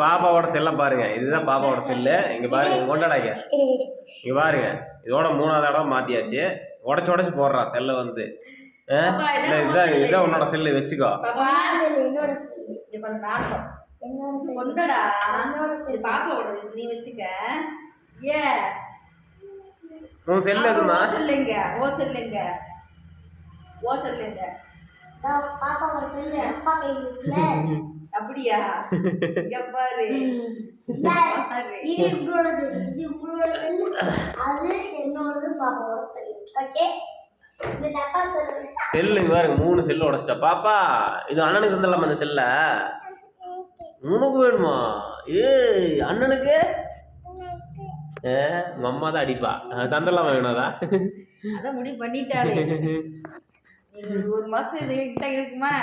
பாப்பாவோட செல்ல பாருங்க. இதுதான் பாப்பாவோட செல்லு. இங்க பாருங்க, கொண்டாடாங்க. இங்க பாருங்க, இதோட 3வது தடவை மாத்தியாச்சு. உடைச்சு போடுறா செல்ல வந்து. இதான் உன்னோட செல்லு, வச்சுக்கோ. உன் செல்லு எதுமா? அப்படியா? பாரு, செல்லு பாருங்க, 3 செல்லு உடைச்சிட்டா பாப்பா. இது அண்ணனுக்கு தந்தலாமா அந்த செல்ல? உனக்கு வேணுமா? அண்ணனுக்கு அம்மா தான் அடிப்பா. தந்தலாமா வேணாதா? அதான் முடிவு பண்ணிட்டாரு. 1 மாசம் இருக்குமா?